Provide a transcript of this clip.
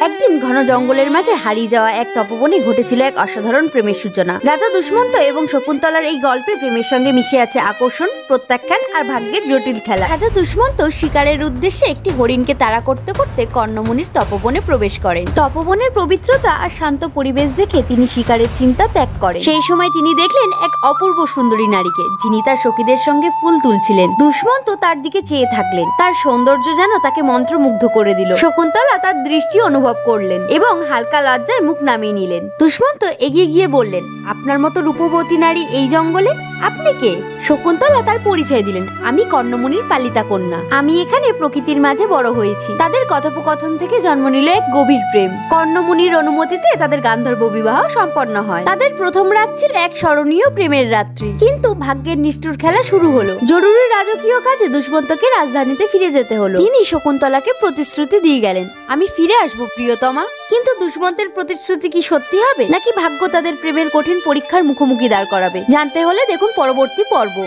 একদিন ঘন জঙ্গলের মাঝে হারিয়ে যাওয়া এক তপবনে ঘটেছিল এক অসাধারণ প্রেমের সূচনা। রাজা দুষ্মন্ত এবং শকুন্তলার এই গল্পে প্রেমের সঙ্গে মিশে আছে আকর্ষণ, প্রত্যাখ্যান আর ভাগ্যের জটিল খেলা। রাজা দুষ্মন্ত শিকারের উদ্দেশ্যে একটি হরিণকে তাড়া করতে করতে কর্ণমুনির তপবনে প্রবেশ করেন। তপবনের পবিত্রতা আর শান্ত পরিবেশ দেখে তিনি শিকারের চিন্তা ত্যাগ করেন। সেই সময় তিনি দেখলেন এক অপূর্ব সুন্দরী নারীকে, যিনি তার সখীদের সঙ্গে ফুল তুলছিলেন। দুষ্মন্ত তার দিকে চেয়ে থাকলেন। তার সৌন্দর্য যেন তাকে মন্ত্রমুগ্ধ করে দিল। শকুন্তলা তার দৃষ্টি অনুভব করলেন এবং হালকা লজ্জায় মুখ নামিয়ে নিলেন। দুষ্মন্ত এগিয়ে গিয়ে বললেন, আপনার মতো রূপবতী নারী এই জঙ্গলে? আপনি কে? শকুন্তলা তার পরিচয় দিলেন, আমি কর্ণমুনির পালিতা কন্যা। আমি এখানে প্রকৃতির মাঝে বড় হয়েছি। তাদের কথোপকথন থেকে জন্ম নিল এক গভীর প্রেম। কর্ণমুনির অনুমতিতে তাদের গান্ধর্ব বিবাহ সম্পন্ন হয়। তাদের প্রথম রাত ছিল এক স্মরণীয় প্রেমের রাত্রি। কিন্তু ভাগ্যের নিষ্ঠুর খেলা শুরু হলো। জরুরি রাজকীয় কাজে দুষ্মন্তকে রাজধানীতে ফিরে যেতে হলো। তিনি শকুন্তলাকে প্রতিশ্রুতি দিয়ে গেলেন, আমি ফিরে আসবো প্রিয়তমা। কিন্তু দুষ্মন্তের প্রতিশ্রুতি কি সত্যি হবে, নাকি ভাগ্য তাদের প্রেমের কঠিন পরীক্ষার মুখোমুখি দাঁড় করাবে? জানতে হলে দেখুন পরবর্তী পর্ব।